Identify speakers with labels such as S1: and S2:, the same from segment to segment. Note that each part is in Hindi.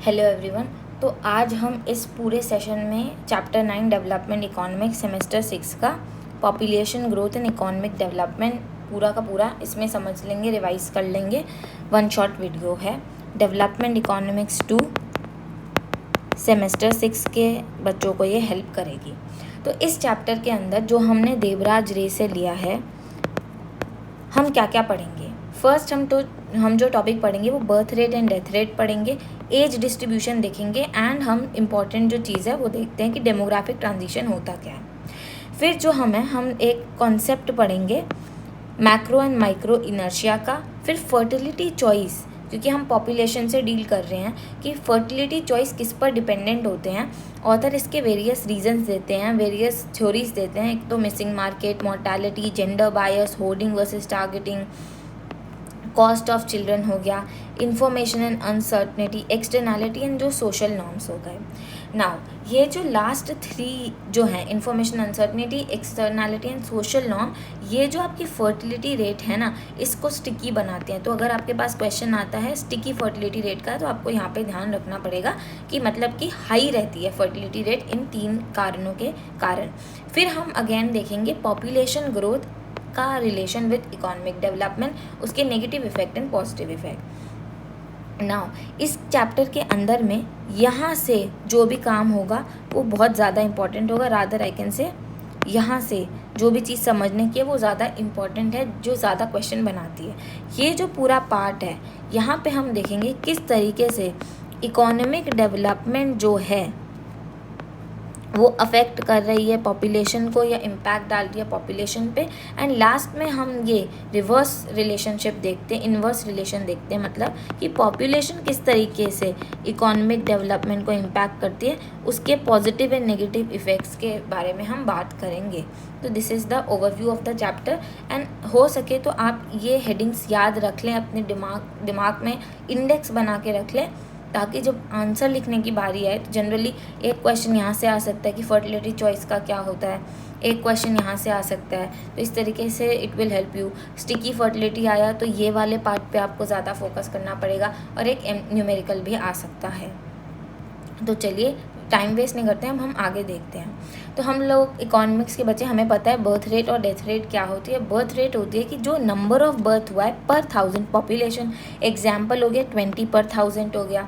S1: Hello everyone. तो आज हम इस पूरे सेशन में चैप्टर 9 डेवलपमेंट इकोनॉमिक सेमेस्टर 6 का population growth and economic development पूरा का पूरा इसमें समझ लेंगे, रिवाइज कर लेंगे। वन शॉट वीडियो है डेवलपमेंट इकोनॉमिक्स 2 सेमेस्टर 6 के बच्चों को ये हेल्प करेगी। तो इस चैप्टर के अंदर जो हमने देवराज रे से लिया है, हम क्या क्या पढ़ेंगे। फर्स्ट हम जो टॉपिक पढ़ेंगे वो birth rate and death rate पढ़ेंगे, एज डिस्ट्रीब्यूशन देखेंगे एंड हम इम्पॉर्टेंट जो चीज़ है वो देखते हैं कि डेमोग्राफिक ट्रांजिशन होता क्या है। फिर जो हम एक कॉन्सेप्ट पढ़ेंगे मैक्रो एंड माइक्रो इनर्शिया का। फिर फर्टिलिटी चॉइस, क्योंकि हम पॉपुलेशन से डील कर रहे हैं कि फर्टिलिटी चॉइस किस पर डिपेंडेंट होते हैं। ऑथर इसके वेरियस रीजंस देते हैं, वेरियस थ्योरीज देते हैं। एक तो missing market, mortality, gender bias, hoarding versus targeting, cost of children हो गया, information and uncertainty, externality and जो सोशल नॉर्म्स हो गए। नाउ ये जो लास्ट 3 जो हैं, information, uncertainty, externality and social norm, ये जो आपकी फर्टिलिटी रेट है ना, इसको स्टिकी बनाते हैं। तो अगर आपके पास क्वेश्चन आता है स्टिकी फर्टिलिटी रेट का, तो आपको यहाँ पे ध्यान रखना पड़ेगा कि मतलब कि हाई रहती है फर्टिलिटी रेट इन 3 कारणों के कारण। फिर हम अगेन देखेंगे पॉपुलेशन ग्रोथ का रिलेशन विद इकोनॉमिक डेवलपमेंट, उसके negative effect and positive effect. Now इस चैप्टर के अंदर में यहाँ से जो भी काम होगा वो बहुत ज़्यादा इंपॉर्टेंट होगा। रादर आई कैन से यहाँ से जो भी चीज़ समझने की है वो ज़्यादा इंपॉर्टेंट है, जो ज़्यादा क्वेश्चन बनाती है। ये जो पूरा पार्ट है, यहाँ पे हम देखेंगे किस तरीके से इकोनॉमिक डेवलपमेंट जो है वो अफेक्ट कर रही है पॉपुलेशन को या इम्पैक्ट डाल रही है पॉपुलेशन पे। एंड लास्ट में हम ये रिवर्स रिलेशनशिप देखते हैं, इन्वर्स रिलेशन देखते हैं, मतलब कि पॉपुलेशन किस तरीके से इकोनॉमिक डेवलपमेंट को इम्पैक्ट करती है, उसके पॉजिटिव एंड नेगेटिव इफ़ेक्ट्स के बारे में हम बात करेंगे। तो this is the overview of the chapter. And हो सके तो आप ये हेडिंग्स याद रख लें, अपने दिमाग में इंडेक्स बना के रख लें, ताकि जब आंसर लिखने की बारी आए तो जनरली एक क्वेश्चन यहाँ से आ सकता है कि फर्टिलिटी चॉइस का क्या होता है, एक क्वेश्चन यहाँ से आ सकता है। तो इस तरीके से it will help you. Sticky fertility आया तो ये वाले पार्ट पे आपको ज़्यादा फोकस करना पड़ेगा, और एक न्यूमेरिकल भी आ सकता है। तो चलिए टाइम वेस्ट नहीं करते हैं, हम आगे देखते हैं। तो हम लोग इकोनॉमिक्स के बच्चे, हमें पता है बर्थ रेट और डेथ रेट क्या होती है। बर्थ रेट होती है कि जो नंबर ऑफ बर्थ हुआ है पर 1000 पॉपुलेशन, एग्जाम्पल हो गया 20 पर 1000 हो गया।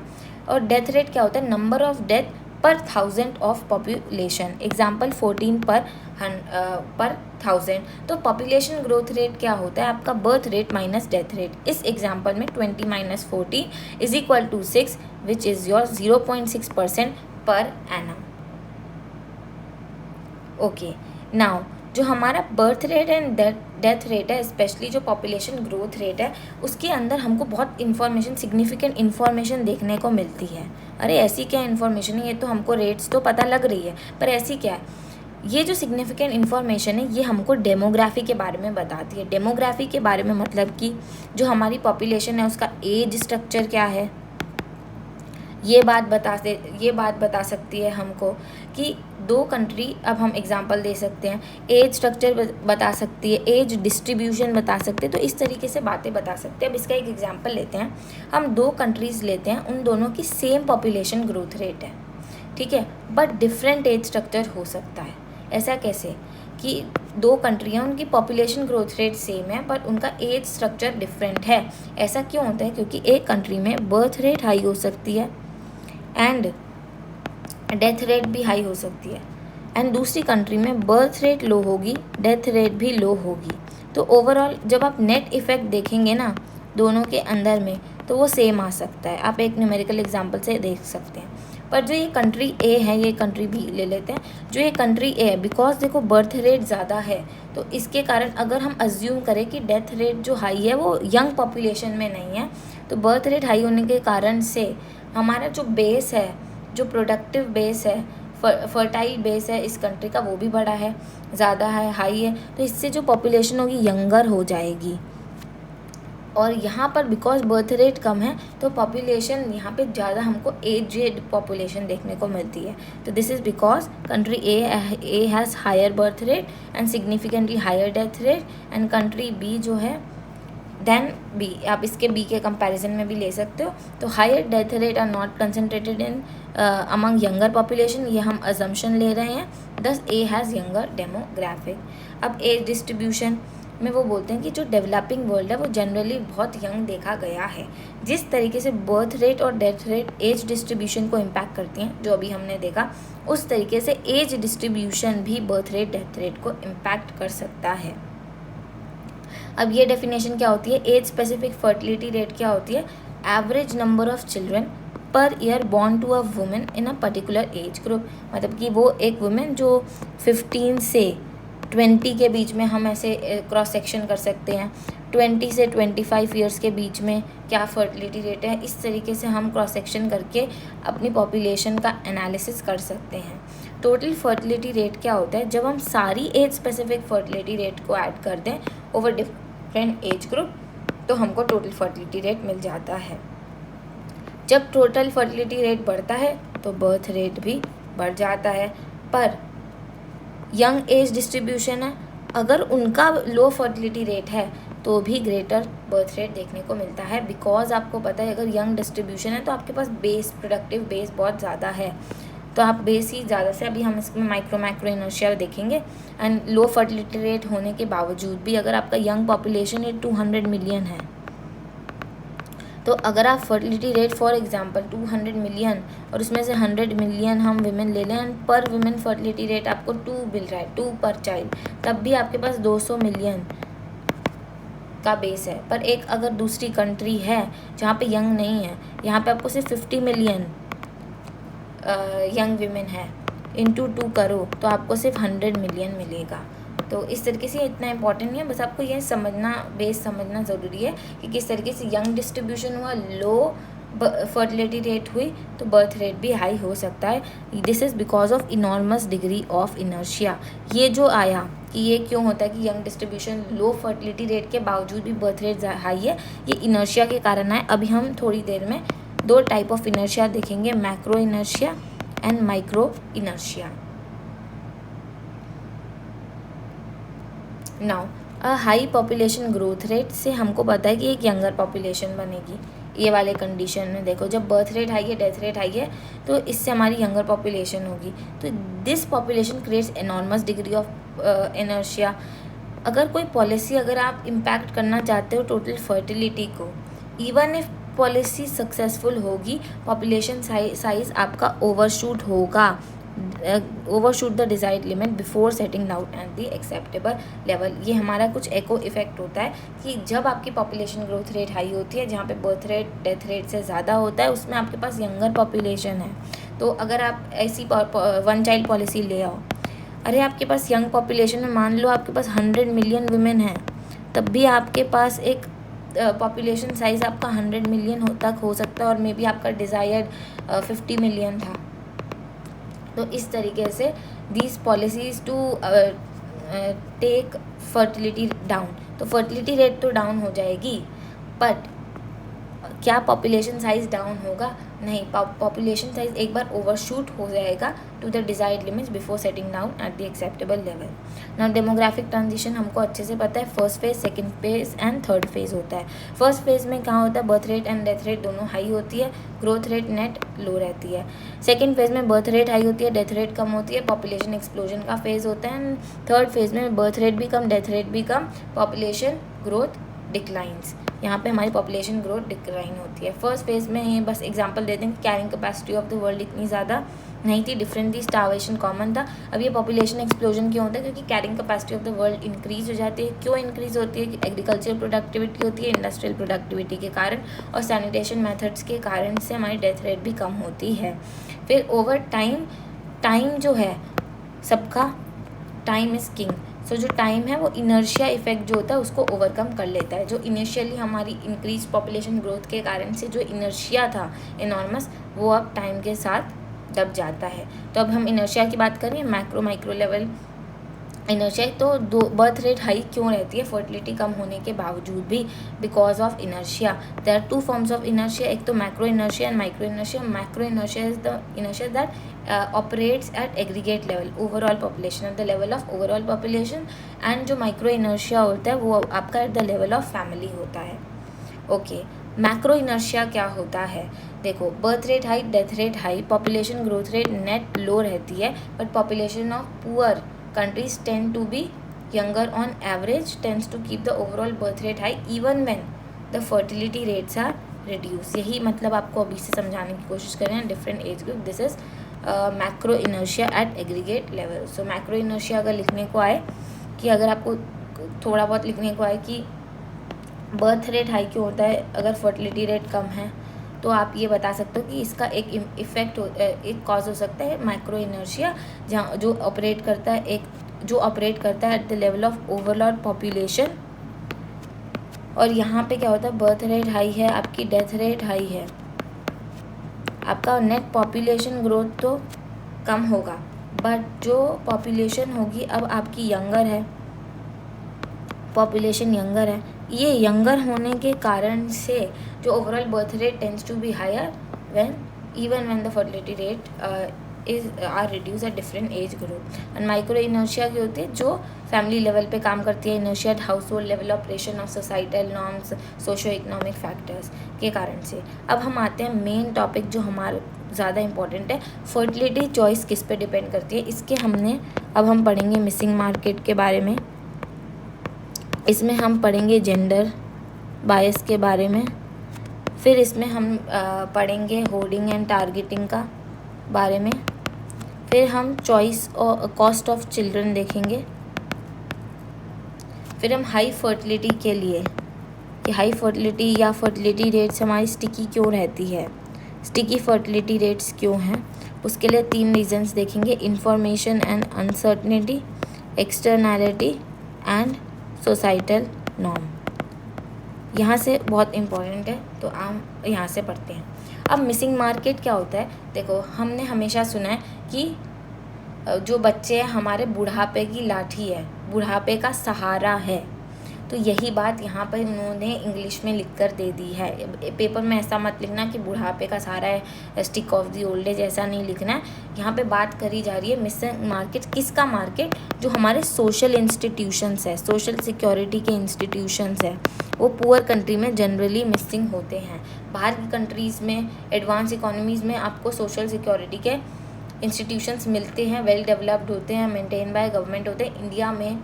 S1: और डेथ रेट क्या होता है, नंबर ऑफ डेथ पर 1000 ऑफ पॉपुलेशन, एग्जाम्पल 14 पर 1000। तो पॉपुलेशन ग्रोथ रेट क्या होता है, आपका birth rate minus death rate. इस एग्जाम्पल में 20 minus 40 is equal to 6, which is your 0.6% per annum. Okay, now जो हमारा birth rate and death rate है, स्पेशली जो पॉपुलेशन ग्रोथ रेट है, उसके अंदर हमको बहुत इन्फॉर्मेशन, सिग्निफिकेंट इन्फॉर्मेशन देखने को मिलती है। अरे ऐसी क्या इन्फॉर्मेशन है, ये तो हमको रेट्स तो पता लग रही है, पर ऐसी क्या है। ये जो सिग्निफिकेंट इन्फॉर्मेशन है, ये हमको डेमोग्राफी के बारे में बताती है। डेमोग्राफी के बारे में मतलब कि जो हमारी पॉपुलेशन है उसका एज स्ट्रक्चर क्या है, ये बात बता सकती है हमको कि 2 कंट्री, अब हम एग्जांपल दे सकते हैं, एज स्ट्रक्चर बता सकती है, एज डिस्ट्रीब्यूशन बता सकते हैं। तो इस तरीके से बातें बता सकते हैं। अब इसका एक एग्जांपल लेते हैं, हम 2 कंट्रीज़ लेते हैं, उन दोनों की सेम पॉपुलेशन ग्रोथ रेट है, ठीक है, बट डिफरेंट एज स्ट्रक्चर हो सकता है। ऐसा कैसे कि 2 कंट्रियाँ, उनकी पॉपुलेशन ग्रोथ रेट सेम है पर उनका एज स्ट्रक्चर डिफरेंट है। ऐसा क्यों होता है, क्योंकि एक कंट्री में बर्थ रेट हाई हो सकती है एंड डेथ रेट भी हाई हो सकती है, एंड दूसरी कंट्री में बर्थ रेट लो होगी, डेथ रेट भी लो होगी। तो ओवरऑल जब आप नेट इफ़ेक्ट देखेंगे ना दोनों के अंदर में, तो वो सेम आ सकता है। आप एक न्यूमेरिकल एग्जांपल से देख सकते हैं। पर जो ये कंट्री ए है, ये कंट्री बी ले लेते हैं। जो ये कंट्री ए है, बिकॉज देखो बर्थ रेट ज़्यादा है, तो इसके कारण अगर हम अज्यूम करें कि डेथ रेट जो हाई है वो यंग पॉपुलेशन में नहीं है, तो बर्थ रेट हाई होने के कारण से हमारा जो बेस है, जो प्रोडक्टिव बेस है, फर्टाइल बेस है इस कंट्री का, वो भी बड़ा है, ज़्यादा है, हाई है। तो इससे जो पॉपुलेशन होगी यंगर हो जाएगी। और यहाँ पर बिकॉज बर्थ रेट कम है तो पॉपुलेशन यहाँ पे ज़्यादा हमको एजेड पॉपुलेशन देखने को मिलती है। तो this is because country A has higher birth rate and significantly higher death rate, and country B जो है देन बी, आप इसके बी के कंपैरिजन में भी ले सकते हो। तो higher death rate are not concentrated in among younger population, ये हम अजम्पशन ले रहे हैं, thus A has younger demographic. अब एज डिस्ट्रीब्यूशन में वो बोलते हैं कि जो डेवलपिंग वर्ल्ड है वो जनरली बहुत यंग देखा गया है। जिस तरीके से बर्थ रेट और डेथ रेट एज डिस्ट्रीब्यूशन को इम्पैक्ट करती हैं, जो अभी हमने देखा, उस तरीके से एज डिस्ट्रीब्यूशन भी बर्थ रेट डेथ रेट को इम्पैक्ट कर सकता है। अब ये डेफिनेशन क्या होती है, एज स्पेसिफिक फर्टिलिटी रेट क्या होती है, average number of children per year born to a women in a particular age group. मतलब कि वो एक वुमेन जो 15 से 20 के बीच में, हम ऐसे क्रॉस सेक्शन कर सकते हैं, 20 से 25 ईयर्स के बीच में क्या फर्टिलिटी रेट है, इस तरीके से हम क्रॉस सेक्शन करके अपनी पॉपुलेशन का एनालिसिस कर सकते हैं। टोटल फर्टिलिटी रेट क्या होता है, जब हम सारी एज स्पेसिफिक फर्टिलिटी रेट को ऐड कर दें ओवर डिफरेंट एज ग्रुप, तो हमको टोटल फर्टिलिटी रेट मिल जाता है। जब टोटल फर्टिलिटी रेट बढ़ता है तो बर्थ रेट भी बढ़ जाता है। पर यंग एज डिस्ट्रीब्यूशन है, अगर उनका लो फर्टिलिटी रेट है तो भी ग्रेटर बर्थ रेट देखने को मिलता है, बिकॉज आपको पता है अगर यंग डिस्ट्रीब्यूशन है तो आपके पास बेस, प्रोडक्टिव बेस बहुत ज़्यादा है, तो आप बेस ही ज़्यादा से, अभी हम इसमें मैक्रो इनर्शिया देखेंगे। एंड लो फर्टिलिटी रेट होने के बावजूद भी अगर आपका यंग पॉपुलेशन 200 मिलियन है, तो अगर आप fertility rate for example 200 million और उसमें से 100 मिलियन हम विमेन ले लें, एंड पर विमेन फर्टिलिटी रेट आपको 2 मिल रहा है, 2 पर चाइल्ड, तब भी आपके पास 200 मिलियन का बेस है। पर एक अगर दूसरी कंट्री है जहाँ पे यंग नहीं है, यहाँ पे आपको सिर्फ 50 मिलियन यंग विमेन है, इंटू 2 करो तो आपको सिर्फ 100 मिलियन मिलेगा। तो इस तरीके से इतना इंपॉर्टेंट नहीं है, बस आपको ये समझना, बेस समझना ज़रूरी है कि किस तरीके से यंग डिस्ट्रीब्यूशन हुआ, लो फर्टिलिटी रेट हुई, तो बर्थ रेट भी हाई हो सकता है। This is because of enormous degree of inertia. ये जो आया कि ये क्यों होता है कि यंग डिस्ट्रीब्यूशन लो फर्टिलिटी रेट के बावजूद भी बर्थ रेट हाई है, ये इनर्शिया के कारण है। अभी हम थोड़ी देर में 2 टाइप ऑफ इनर्शिया देखेंगे, macro inertia and micro inertia. Now a high population growth rate से हमको पता है कि एक यंगर पॉपुलेशन बनेगी। ये वाले कंडीशन में देखो, जब बर्थ रेट हाई है, डेथ रेट हाई है, तो इससे हमारी यंगर पॉपुलेशन होगी। तो this population creates enormous degree of inertia. अगर कोई पॉलिसी अगर आप इम्पैक्ट करना चाहते हो टोटल फर्टिलिटी को, इवन इफ पॉलिसी सक्सेसफुल होगी, पॉपुलेशन साइज आपका ओवरशूट होगा, overshoot the desired limit before setting down at the acceptable level. ये हमारा कुछ एको इफेक्ट होता है कि जब आपकी पॉपुलेशन ग्रोथ रेट हाई होती है, जहाँ पे बर्थ रेट डेथ रेट से ज़्यादा होता है, उसमें आपके पास यंगर पॉपुलेशन है। तो अगर आप ऐसी 1 चाइल्ड पॉलिसी ले आओ, अरे आपके पास यंग पॉपुलेशन में मान लो आपके पास 100 मिलियन वुमेन है, तब भी आपके पास एक पॉपुलेशन साइज़ आपका 100 मिलियन तक हो सकता है, और मे बी आपका डिज़ायर्ड 50 मिलियन था। तो इस तरीके से these policies to take fertility down, तो फर्टिलिटी रेट तो डाउन हो जाएगी, बट क्या पॉपुलेशन साइज डाउन होगा? नहीं, पॉपुलेशन साइज एक बार ओवरशूट हो जाएगा to the desired limits before setting down at the acceptable level. Now demographic transition हमको अच्छे से पता है, first phase, second phase and third phase होता है। फर्स्ट फेज में क्या होता है, birth rate and death rate दोनों हाई होती है, ग्रोथ रेट नेट लो रहती है। सेकेंड फेज में बर्थ रेट हाई होती है, डेथ रेट कम होती है, पॉपुलेशन एक्सप्लोजन का फेज होता है। एंड थर्ड फेज में बर्थ रेट भी कम, डेथ रेट भी कम, पॉपुलेशन ग्रोथ डिक्लाइंस। यहाँ पे हमारी पॉपुलेशन ग्रोथ डिक्लाइन होती है। फर्स्ट फेज में ये बस एग्जांपल देते हैं कि carrying capacity of the world इतनी ज़्यादा नहीं थी, डिफरेंट थी, स्टार्वेशन कॉमन था। अब ये पॉपुलेशन एक्सप्लोजन क्यों होता है? क्योंकि carrying capacity of the world increase हो जाती है। क्यों इंक्रीज होती है? कि एग्रीकल्चर प्रोडक्टिविटी होती है, इंडस्ट्रियल प्रोडक्टिविटी के कारण और सैनिटेशन मेथड्स के कारण से हमारी डेथ रेट भी कम होती है। फिर ओवर टाइम जो है सबका, टाइम इज़ किंग। सो जो टाइम है वो इनर्शिया इफेक्ट जो होता है उसको ओवरकम कर लेता है। जो इनिशियली हमारी इंक्रीज पॉपुलेशन ग्रोथ के कारण से जो इनर्शिया था इनॉर्मस, वो अब टाइम के साथ दब जाता है। तो अब हम इनर्शिया की बात करें, मैक्रो माइक्रो लेवल इनर्शिया, तो दो बर्थ रेट हाई क्यों रहती है फर्टिलिटी कम होने के बावजूद भी? Because of inertia. There are two forms of inertia, एक तो macro inertia and micro inertia. Macro inertia is the inertia that operates at aggregate level, overall population, at the level of overall population. And जो माइक्रो इनर्शिया होता है वो आपका at the level of family होता है। ओके, मैक्रो इनर्शिया क्या होता है? देखो, birth rate high, death rate high, population growth rate net low रहती है, but population of poor countries tend to be younger on average, tends to keep the overall birth rate high even when the fertility rates are reduced। यही मतलब आपको अभी से समझाने की कोशिश कर रहे हैं different age group. This is macro inertia at aggregate level. So macro inertia अगर लिखने को आए, कि अगर आपको थोड़ा बहुत लिखने को आए कि बर्थ रेट हाई क्यों होता है अगर फर्टिलिटी रेट कम है, तो आप ये बता सकते हो कि इसका एक इफेक्ट एक कॉज हो सकता है माइक्रो इनर्शिया, जहाँ जो ऑपरेट करता है eight the level of overall population. और यहाँ पे क्या होता है, बर्थ रेट हाई है, आपकी डेथ रेट हाई है, आपका नेट पॉपुलेशन ग्रोथ तो कम होगा, बट जो पॉपुलेशन होगी अब आपकी यंगर है, पॉपुलेशन यंगर है। ये यंगर होने के कारण से जो overall birth rate tends to be higher when even when the fertility rate are reduce at different age group. And micro inertia की होती है जो फैमिली लेवल पे काम करती है, inertia at household level, operation of societal norms, socio economic factors के कारण से। अब हम आते हैं मेन टॉपिक जो हमारा ज़्यादा इंपॉर्टेंट है, फर्टिलिटी चॉइस किस पे डिपेंड करती है। इसके अब हम पढ़ेंगे मिसिंग मार्केट के बारे में, इसमें हम पढ़ेंगे जेंडर बायस के बारे में, फिर इसमें हम पढ़ेंगे होर्डिंग एंड टारगेटिंग का बारे में, फिर हम चॉइस और कॉस्ट ऑफ चिल्ड्रन देखेंगे, फिर हम हाई फर्टिलिटी के लिए कि हाई फर्टिलिटी या फर्टिलिटी रेट्स हमारी स्टिकी क्यों रहती है, स्टिकी फर्टिलिटी रेट्स क्यों हैं, उसके लिए 3 रीजंस देखेंगे, information and uncertainty, externality and societal norm. यहाँ से बहुत इम्पॉर्टेंट है, तो हम यहाँ से पढ़ते हैं। अब मिसिंग मार्केट क्या होता है? देखो, हमने हमेशा सुना है कि जो बच्चे हैं हमारे बुढ़ापे की लाठी है, बुढ़ापे का सहारा है। तो यही बात यहाँ पर उन्होंने इंग्लिश में लिख कर दे दी है। पेपर में ऐसा मत लिखना कि बुढ़ापे का सहारा है, stick of the old as, ऐसा नहीं लिखना है। यहाँ पे बात करी जा रही है मिसिंग मार्केट, किसका मार्केट? जो हमारे सोशल इंस्टीट्यूशंस है, सोशल सिक्योरिटी के इंस्टीट्यूशंस है, वो पुअर कंट्री में जनरली मिसिंग होते हैं। बाहर की कंट्रीज़ में, एडवांस इकोनॉमीज़ में आपको सोशल सिक्योरिटी के इंस्टीट्यूशंस मिलते हैं, वेल डेवलप्ड होते हैं, मेंटेन बाय गवर्नमेंट होते हैं। इंडिया में,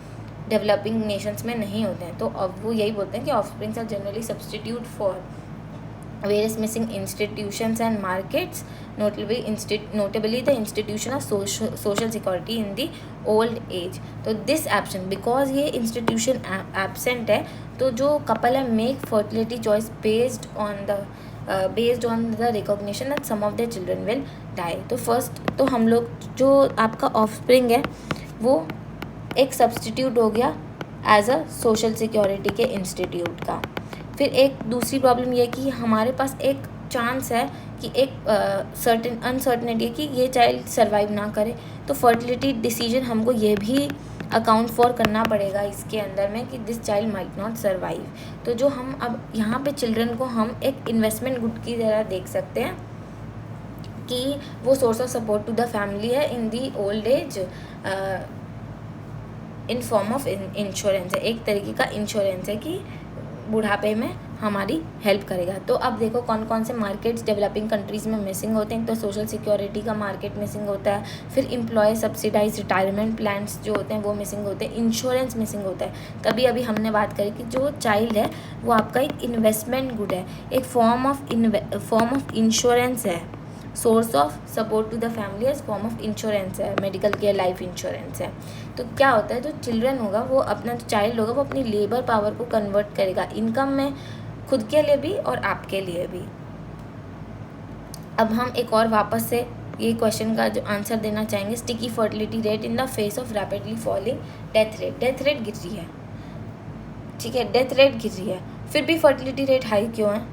S1: डेवलपिंग नेशंस में नहीं होते हैं। तो अब वो यही बोलते हैं कि offsprings are generally substitute for various missing institutions and markets, notably the institution of social security in the old age। तो दिस एब्सेंट, बिकॉज ये इंस्टीट्यूशन एब्सेंट है, तो जो कपल है make fertility choice based on the recognition that some of the children will die. तो फर्स्ट तो हम लोग जो आपका ऑफस्प्रिंग है वो एक सब्सटीट्यूट हो गया एज अ सोशल सिक्योरिटी के इंस्टीट्यूट का। फिर एक दूसरी प्रॉब्लम ये कि हमारे पास एक चांस है कि एक सर्टेन अनसर्टनिटी है कि ये चाइल्ड सर्वाइव ना करे, तो फर्टिलिटी डिसीजन हमको ये भी अकाउंट फॉर करना पड़ेगा इसके अंदर में कि this child might not survive. तो जो हम अब यहाँ पे चिल्ड्रन को हम एक इन्वेस्टमेंट गुड की तरह देख सकते हैं कि वो source of support to the family है in the old age, in form of insurance है, एक तरीके का इंश्योरेंस है कि बुढ़ापे में हमारी हेल्प करेगा। तो अब देखो कौन कौन से मार्केट्स डेवलपिंग कंट्रीज़ में मिसिंग होते हैं। तो सोशल सिक्योरिटी का मार्केट मिसिंग होता है, फिर एम्प्लॉय सब्सिडाइज रिटायरमेंट प्लान्स जो होते हैं वो मिसिंग होते हैं, इंश्योरेंस मिसिंग होता है। तभी अभी हमने बात करी कि जो चाइल्ड है वो आपका एक इन्वेस्टमेंट गुड है, एक फॉर्म ऑफ इंश्योरेंस है, source of support to the family as form of insurance है, मेडिकल केयर, लाइफ इंश्योरेंस है। तो क्या होता है, जो चिल्ड्रन होगा वो अपना, जो चाइल्ड होगा वो अपनी लेबर पावर को कन्वर्ट करेगा इनकम में, खुद के लिए भी और आपके लिए भी। अब हम एक और वापस से ये क्वेश्चन का जो आंसर देना चाहेंगे, sticky fertility rate in the face of rapidly falling death rate. Death rate गिर रही है, ठीक है, डेथ रेट गिर रही है, फिर भी फर्टिलिटी रेट हाई क्यों है?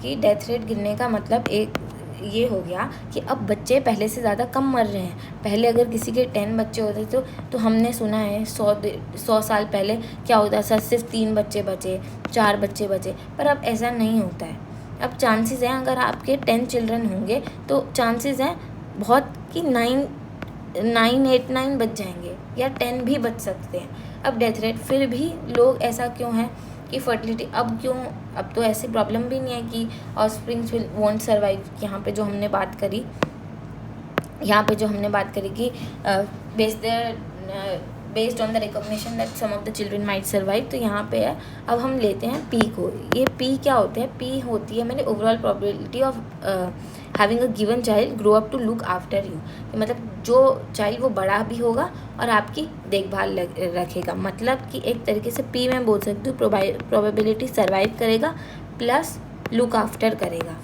S1: कि डेथ रेट गिरने का मतलब एक ये हो गया कि अब बच्चे पहले से ज़्यादा कम मर रहे हैं। पहले अगर किसी के 10 बच्चे होते तो हमने सुना है 100 साल पहले क्या होता था, सिर्फ 3 बच्चे बचे, 4 बच्चे बचे। पर अब ऐसा नहीं होता है। अब चांसेस हैं, अगर आपके 10 चिल्ड्रन होंगे तो चांसेस हैं बहुत कि 9, 8, 9 बच जाएंगे या 10 भी बच सकते हैं। अब डेथ रेट फिर भी लोग ऐसा क्यों है कि फर्टिलिटी अब क्यों, अब तो ऐसी प्रॉब्लम भी नहीं है कि ऑफस्प्रिंग्स विल वोंट सर्वाइव। यहाँ पे जो हमने बात करी कि based on the recognition that some of the children might survive, तो यहाँ पे है। अब हम लेते हैं पी को। ये पी क्या होते हैं? पी होती है मेरी overall probability of having a given child grow up to look after you. मतलब जो चाइल्ड वो बड़ा भी होगा और आपकी देखभाल रखेगा। मतलब कि एक तरीके से पी मैं बोल सकती हूँ प्रोबेबिलिटी सर्वाइव करेगा प्लस लुक आफ्टर करेगा।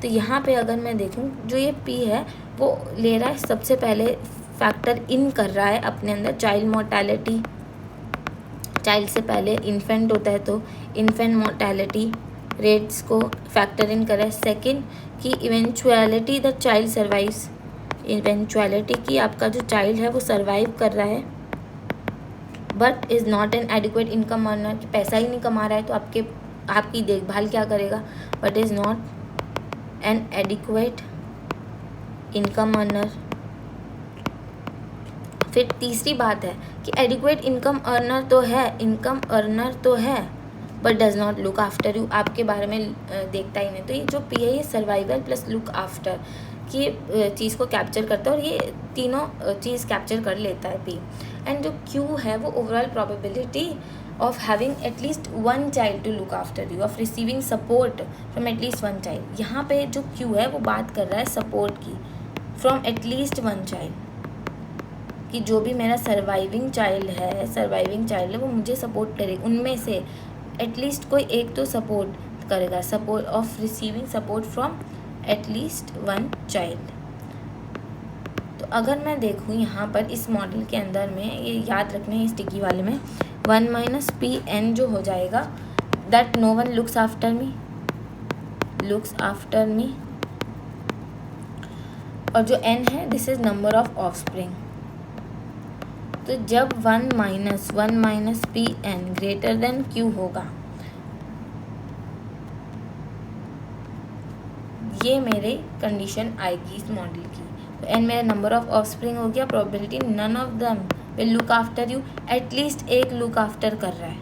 S1: तो यहाँ पे अगर मैं देखूँ जो ये पी है वो ले रहा है, सबसे पहले फैक्टर इन कर रहा है अपने अंदर चाइल्ड मोर्टेलिटी। चाइल्ड से पहले इन्फेंट होता है तो इन्फेंट मोर्टेलिटी रेट्स को फैक्टर इन करें। सेकंड कि eventuality the child survives, eventuality कि आपका जो चाइल्ड है वो सर्वाइव कर रहा है but is not an adequate income earner, पैसा ही नहीं कमा रहा है तो आपकी देखभाल क्या करेगा, but is not an adequate income earner. फिर तीसरी बात है कि एडिक्वेट इनकम अर्नर तो है but does not look after you, आपके बारे में देखता ही नहीं। तो ये जो पी है ये सर्वाइवल प्लस लुक आफ्टर की चीज़ को कैप्चर करता है और ये तीनों चीज़ कैप्चर कर लेता है पी। एंड जो क्यू है वो overall probability of having at least 1 child to look after you, of receiving support from at least 1 child. यहाँ पे जो क्यू है वो बात कर रहा है सपोर्ट की, फ्रॉम एटलीस्ट 1 चाइल्ड, कि जो भी मेरा सर्वाइविंग चाइल्ड है वो मुझे सपोर्ट करे, उनमें से एटलीस्ट कोई एक तो सपोर्ट करेगा, support of receiving support from at least 1 child. तो अगर मैं देखूँ यहाँ पर इस मॉडल के अंदर में, ये याद रखना है इस टिकी वाले में, 1 माइनस पी एन जो हो जाएगा that no one looks after me, और जो एन है this is number of offspring. तो जब 1 minus P N greater than Q होगा, ये मेरे कंडीशन आएगी इस मॉडल की। तो एन मेरा नंबर ऑफ ऑफस्प्रिंग हो गया, probability none of them will look after you, at least एक लुक आफ्टर कर रहा है,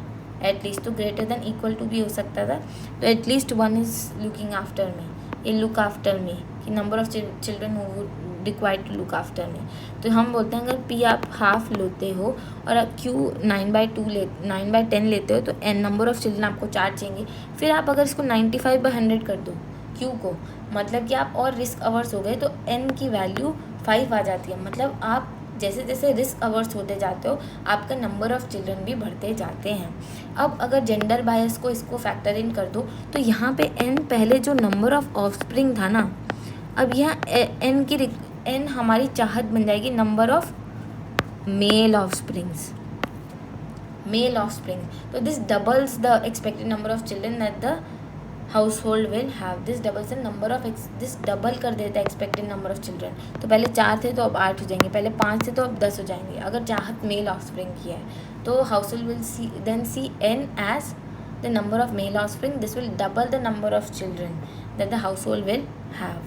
S1: एटलीस्ट तो ग्रेटर देन इक्वल टू भी हो सकता था, तो at least 1 is looking after me, ये लुक आफ्टर मी कि number of children who required to look after me. तो हम बोलते हैं अगर पी आप हाफ लेते हो और क्यू 9/10 लेते हो तो एन नंबर ऑफ चिल्ड्रन आपको 4 चाहिए। फिर आप अगर इसको 95/100 कर दो क्यू को, मतलब कि आप और रिस्क अवर्स हो गए तो एन की वैल्यू 5 आ जाती है। मतलब आप जैसे जैसे रिस्क अवर्स होते जाते हो आपका नंबर ऑफ चिल्ड्रन भी बढ़ते जाते हैं। अब अगर जेंडर बायस को इसको फैक्टर इन कर दो तो यहाँ पे एन पहले जो नंबर ऑफ ऑफस्प्रिंग था ना, अब यहाँ एन हमारी चाहत बन जाएगी नंबर ऑफ मेल ऑफस्प्रिंग्स। तो this doubles the expected number of children that the household will have, this doubles the number of this double कर देता है एक्सपेक्टेड नंबर ऑफ चिल्ड्रन। तो पहले 4 थे तो अब 8 हो जाएंगे, पहले 5 थे तो अब 10 हो जाएंगे। अगर चाहत मेल ऑफस्प्रिंग की है तो household will then see N as the number of male offspring, this will double the number of children that the household will have.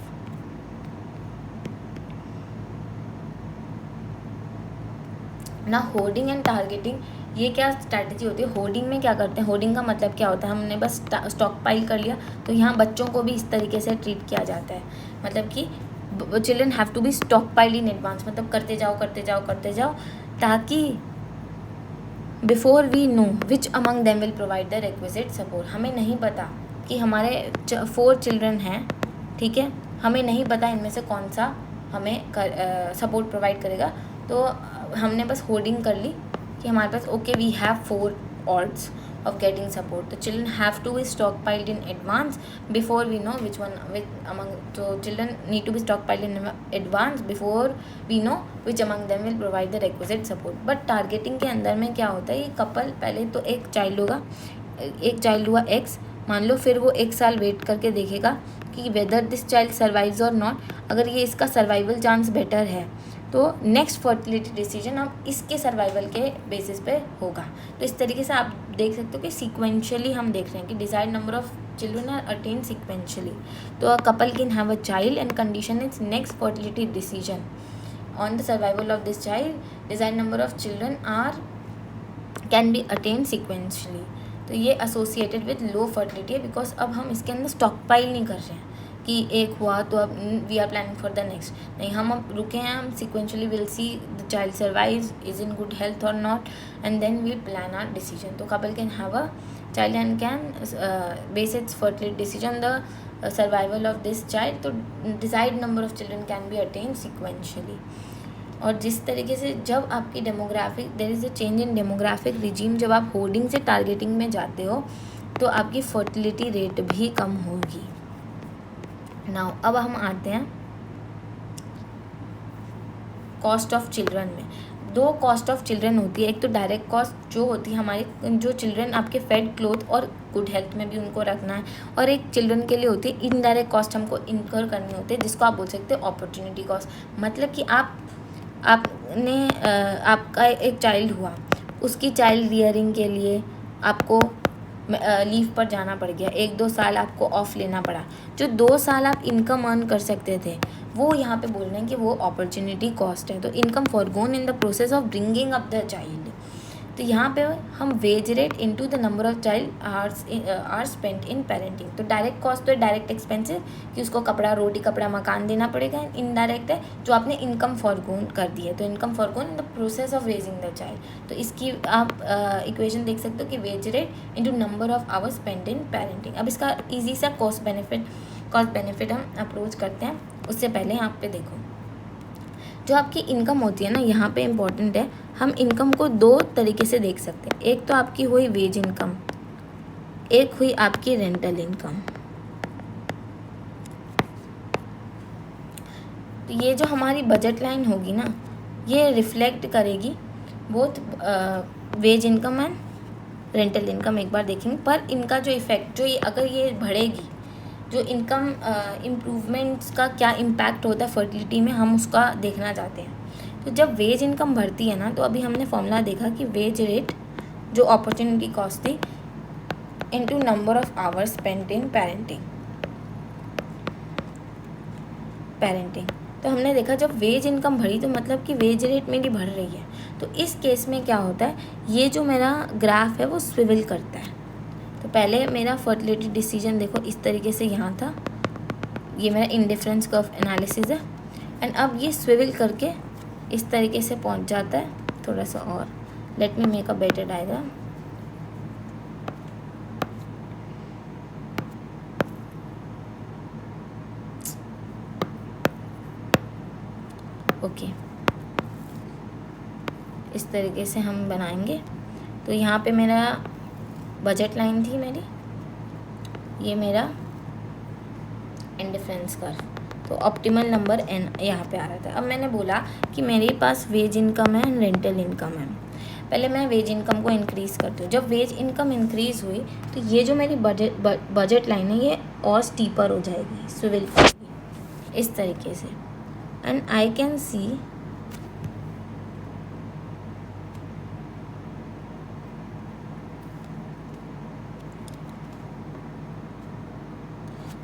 S1: ना होर्डिंग एंड टारगेटिंग, ये क्या स्ट्रैटेजी होती है? होर्डिंग में क्या करते हैं, होर्डिंग का मतलब क्या होता है, हमने बस स्टॉक पाइल कर लिया, तो यहाँ बच्चों को भी इस तरीके से ट्रीट किया जाता है। मतलब कि children have to be stockpile in advance, मतलब करते जाओ ताकि before we know which among them will provide the requisite support. हमें नहीं पता कि हमारे 4 चिल्ड्रन हैं, ठीक है, हमें नहीं पता इनमें से कौन सा हमें सपोर्ट प्रोवाइड करेगा, तो हमने बस होर्डिंग कर ली कि हमारे पास okay we have 4 odds of getting support. The children have to be stockpiled in advance before we know which among, so children need to be stockpiled in advance before we know which among them will provide the requisite support. But targeting के अंदर में क्या होता है, ये कपल पहले तो एक चाइल्ड हुआ X मान लो, फिर वो 1 साल वेट करके देखेगा कि वेदर दिस चाइल्ड सर्वाइव्स और नॉट, अगर ये इसका सर्वाइवल चांस बेटर है तो नेक्स्ट फर्टिलिटी डिसीजन हम इसके सर्वाइवल के बेसिस पे होगा। तो इस तरीके से आप देख सकते हो कि सीक्वेंशियली हम देख रहे हैं कि desired number of children are attain sequentially. तो a couple can have a child and condition is next fertility decision on the survival of this child desired number of children are can be attain sequentially. तो ये एसोसिएटेड विद लो फर्टिलिटी है, बिकॉज अब हम इसके अंदर स्टॉक पाइल नहीं कर रहे हैं कि एक हुआ तो अब we are planning for the next, नहीं, हम अब रुके हैं, हम sequentially will see the child survives, is in good health और not, and then we'll plan our decision. तो couple can have a child and can base its fertility decision the survival of this child. तो decide number of children can be attain sequentially. और जिस तरीके से जब आपकी demographic there is a change in demographic regime, जब आप होर्डिंग से टारगेटिंग में जाते हो तो आपकी फर्टिलिटी रेट भी कम होगी। नाउ अब हम आते हैं कॉस्ट ऑफ चिल्ड्रन में। दो कॉस्ट ऑफ चिल्ड्रन होती है, एक तो डायरेक्ट कॉस्ट जो होती है हमारे जो चिल्ड्रन आपके फेड क्लोथ और गुड हेल्थ में भी उनको रखना है, और एक चिल्ड्रन के लिए होती है इनडायरेक्ट कॉस्ट हमको इनकर करनी होती है, जिसको आप बोल सकते हो अपॉर्चुनिटी कॉस्ट। मतलब कि आपने आपका एक चाइल्ड हुआ, उसकी चाइल्ड रियरिंग के लिए आपको लीव पर जाना पड़ गया, 1-2 साल आपको ऑफ लेना पड़ा, जो 2 साल आप इनकम अर्न कर सकते थे वो यहाँ पे बोल रहे हैं कि वो अपॉर्चुनिटी कॉस्ट है। तो income forgone in the process of bringing up the child. तो यहाँ पे हम wage rate into the number of child are spent in parenting. तो डायरेक्ट कॉस्ट तो डायरेक्ट एक्सपेंसिव कि उसको कपड़ा, रोटी कपड़ा, मकान देना पड़ेगा। इनडायरेक्ट है जो आपने इनकम फॉरगोन कर दी है, तो income forgone in the process of raising the child. तो इसकी आप इक्वेशन देख सकते हो कि wage rate into number of hours spent in parenting. अब इसका ईजी सा कॉस्ट बेनिफिट हम अप्रोच करते हैं। उससे पहले यहाँ पे देखो जो आपकी इनकम होती है ना, यहाँ पे इम्पॉर्टेंट है, हम इनकम को 2 तरीके से देख सकते हैं। एक तो आपकी हुई वेज इनकम, एक हुई आपकी रेंटल इनकम। तो ये जो हमारी बजट लाइन होगी ना, ये रिफ्लेक्ट करेगी both ways income and rental income. एक बार देखेंगे, पर इनका जो इफ़ेक्ट जो ये अगर ये बढ़ेगी, जो इनकम इम्प्रूवमेंट्स का क्या इम्पैक्ट होता है फर्टिलिटी में, हम उसका देखना चाहते हैं। तो जब वेज इनकम बढ़ती है ना, तो अभी हमने फॉर्मूला देखा कि वेज रेट जो अपॉर्चुनिटी कॉस्ट थी into number of hours spent in parenting. तो हमने देखा जब वेज इनकम बढ़ी तो मतलब कि वेज रेट मेरी बढ़ रही है। तो इस केस में क्या होता है, ये जो मेरा ग्राफ है वो स्विवल करता है। तो पहले मेरा फर्टिलिटी डिसीजन देखो इस तरीके से यहाँ था, ये मेरा इंडिफरेंस कर्व एनालिसिस है, एंड अब ये स्विवल करके इस तरीके से पहुँच जाता है थोड़ा सा और। Let me make a better diagram. Okay, इस तरीके से हम बनाएंगे। तो यहाँ पे मेरा बजट लाइन थी मेरी, ये मेरा इंडिफरेंस कर्व, तो ऑप्टिमल नंबर n यहाँ पे आ रहा था। अब मैंने बोला कि मेरे पास वेज इनकम है, रेंटल इनकम है। पहले मैं वेज इनकम को इंक्रीज़ करती हूँ। जब वेज इनकम इंक्रीज़ हुई तो ये जो मेरी बजट लाइन है ये और स्टीपर हो जाएगी, स्विवल करेगी इस तरीके से, एंड आई कैन सी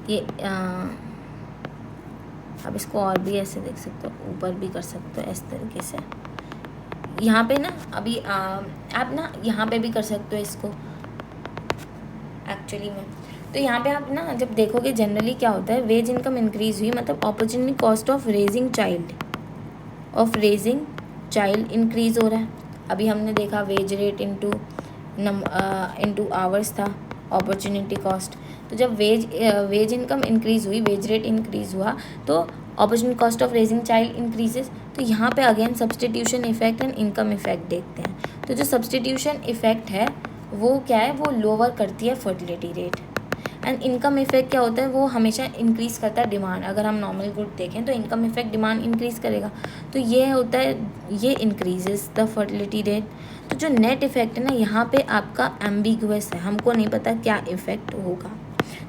S1: ये अब इसको और भी ऐसे देख सकते हो, ऊपर भी कर सकते हो इस तरीके से। यहाँ पे ना अभी आप ना यहाँ पे भी कर सकते हो इसको एक्चुअली में। तो यहाँ पे आप ना जब देखोगे जनरली क्या होता है, वेज इनकम इंक्रीज़ हुई मतलब opportunity cost of raising child increase हो रहा है। अभी हमने देखा वेज रेट इंटू आवर्स था अपॉर्चुनिटी कॉस्ट। तो जब वेज इनकम इंक्रीज़ हुई, वेज रेट इंक्रीज़ हुआ, तो opportunity cost of raising child increases. तो यहाँ पे again substitution effect and income effect देखते हैं। तो जो सब्सटीट्यूशन इफेक्ट है वो क्या है, वो लोअर करती है fertility rate, and income effect क्या होता है, वो हमेशा इंक्रीज़ करता है डिमांड। अगर हम नॉर्मल गुड देखें तो इनकम इफेक्ट डिमांड इंक्रीज़ करेगा, तो ये होता है, ये इंक्रीजेस द फर्टिलिटी रेट। तो जो नेट इफेक्ट है ना, यहाँ पे आपका एम्बिगुअस है, हमको नहीं पता क्या इफेक्ट होगा।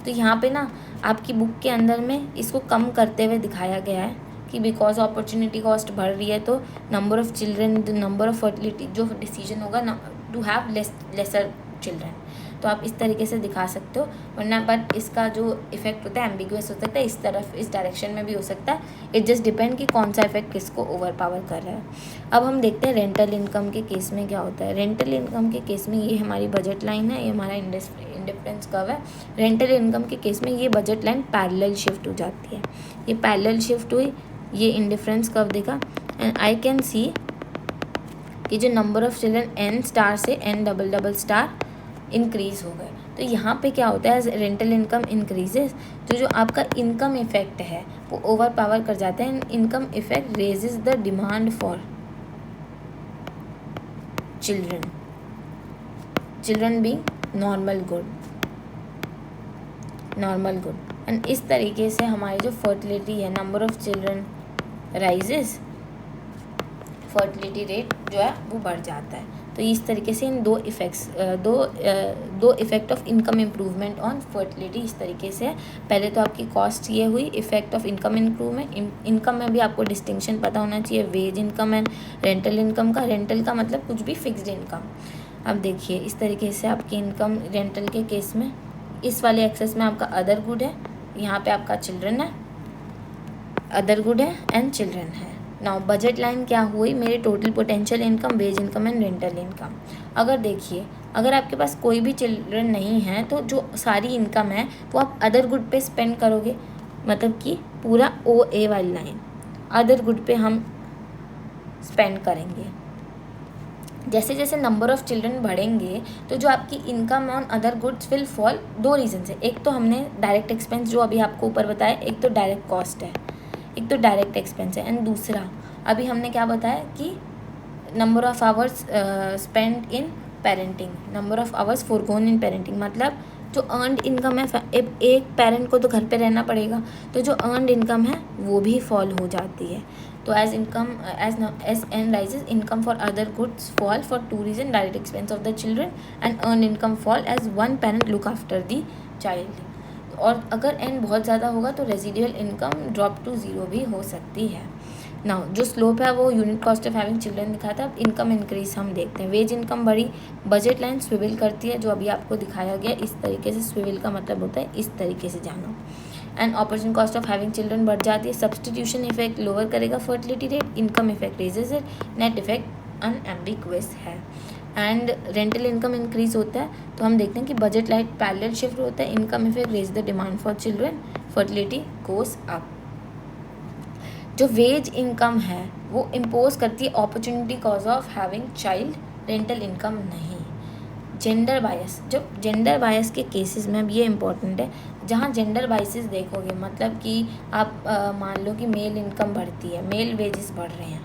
S1: तो यहाँ पे ना आपकी बुक के अंदर में इसको कम करते हुए दिखाया गया है कि बिकॉज अपॉर्चुनिटी कॉस्ट बढ़ रही है तो number of children, the number of fertility जो डिसीजन होगा ना टू हैव लेसर चिल्ड्रन, तो आप इस तरीके से दिखा सकते हो। वरना बट इसका जो इफेक्ट होता है एम्बिगुअस हो सकता है, इस तरफ इस डायरेक्शन में भी हो सकता है। इट जस्ट डिपेंड कि कौन सा इफेक्ट किसको ओवर पावर कर रहा है। अब हम देखते हैं रेंटल इनकम के केस में क्या होता है। रेंटल इनकम के केस में ये हमारी बजट लाइन है, ये हमारा इंडिफरेंस कर्व है। रेंटल इनकम के केस में ये बजट लाइन पैरेलल शिफ्ट हो जाती है। ये पैरेलल शिफ्ट हुई, ये इंडिफरेंस कर्व देखा, एंड आई कैन सी कि जो number of children n star से n double double star increase हो गए। तो यहाँ पे क्या होता है, एज रेंटल इनकम इंक्रीजेज तो जो आपका इनकम इफेक्ट है वो ओवर पावर कर जाता है। Income effect raises the demand for children being normal good and इस तरीके से हमारी जो फर्टिलिटी है, number of children rises, fertility rate जो है वो बढ़ जाता है। तो इस तरीके से इन दो effect of income improvement on fertility इस तरीके से। पहले तो आपकी कॉस्ट ये हुई, effect of income improvement. Income में भी आपको डिस्टिंक्शन पता होना चाहिए, wage income and rental income का। रेंटल का मतलब कुछ भी फिक्स्ड इनकम। अब देखिए इस तरीके से आपकी इनकम रेंटल के केस में इस वाले एक्सेस में आपका अदर गुड है, यहाँ पे आपका चिल्ड्रन है, अदर गुड है एंड चिल्ड्रन है। नाउ बजट लाइन क्या हुई, मेरी total potential income, wage income and rental income. अगर देखिए अगर आपके पास कोई भी चिल्ड्रन नहीं है तो जो सारी इनकम है वो आप अदर गुड पे स्पेंड करोगे, मतलब कि पूरा OA वाली लाइन अदर गुड पे हम स्पेंड करेंगे। जैसे जैसे नंबर ऑफ़ चिल्ड्रन बढ़ेंगे तो जो आपकी income on other goods will fall. दो रीज़न है, एक तो हमने डायरेक्ट एक्सपेंस जो अभी आपको ऊपर बताया, एक तो डायरेक्ट कॉस्ट है, एक तो डायरेक्ट एक्सपेंस है, एंड दूसरा अभी हमने क्या बताया कि number of hours spend in parenting, number of hours forgone in parenting. मतलब जो अर्नड इनकम है, एक पेरेंट को तो घर पे रहना पड़ेगा, तो जो अर्नड इनकम है वो भी फॉल हो जाती है। तो as n rises, income for other goods fall for two reasons: direct expense of the children and earned income fall as one parent look after the child। और अगर n बहुत ज़्यादा होगा तो रेजिडुअल इनकम ड्रॉप टू 0 भी हो सकती है। नाउ जो स्लोप है वो unit cost of having children दिखाया था। अब इनकम इंक्रीज हम देखते हैं। वेज इनकम बढ़ी, बजट लाइन स्विवल करती है, जो अभी आपको दिखाया गया इस तरीके से। स्विवल का मतलब होता है इस तरीके से जानो। And operation cost of having children बढ़ जाती है। सब्सटीट्यूशन इफेक्ट लोअर करेगा fertility rate, income effect raises it, net effect unambiguous है। एंड रेंटल इनकम इंक्रीज होता है तो हम देखते हैं कि बजट लाइट पैरेलल शिफ्ट होता है। Income effect raise the demand for children, fertility goes up. जो वेज इनकम है वो इम्पोज करती है opportunity cost of having child, rental income नहीं। जेंडर बायस, जब जेंडर बायस के केसेस में अब ये इम्पॉर्टेंट है, जहाँ जेंडर बायसेस देखोगे, मतलब कि आप मान लो कि मेल इनकम बढ़ती है, मेल वेजेस बढ़ रहे हैं,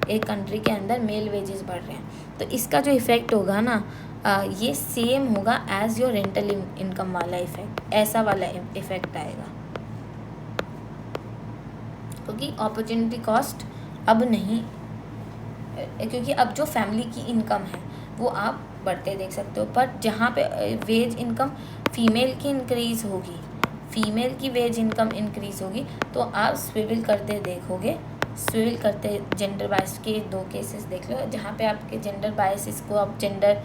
S1: एक कंट्री के अंदर मेल वेजेस बढ़ रहे हैं, तो इसका जो इफ़ेक्ट होगा ना ये सेम होगा एज योर रेंटल इनकम वाला इफ़ेक्ट, ऐसा वाला इफ़ेक्ट आएगा, क्योंकि अपॉर्चुनिटी कॉस्ट अब नहीं, क्योंकि अब जो फैमिली की इनकम है वो आप बढ़ते देख सकते हो। पर जहाँ पे वेज इनकम फीमेल की इंक्रीज़ होगी, फीमेल की वेज इनकम इंक्रीज़ होगी, तो आप स्विवल करते देखोगे, स्विवल करते। जेंडर बायस के दो केसेस देख लो, जहाँ पे आपके जेंडर बायस इसको आप जेंडर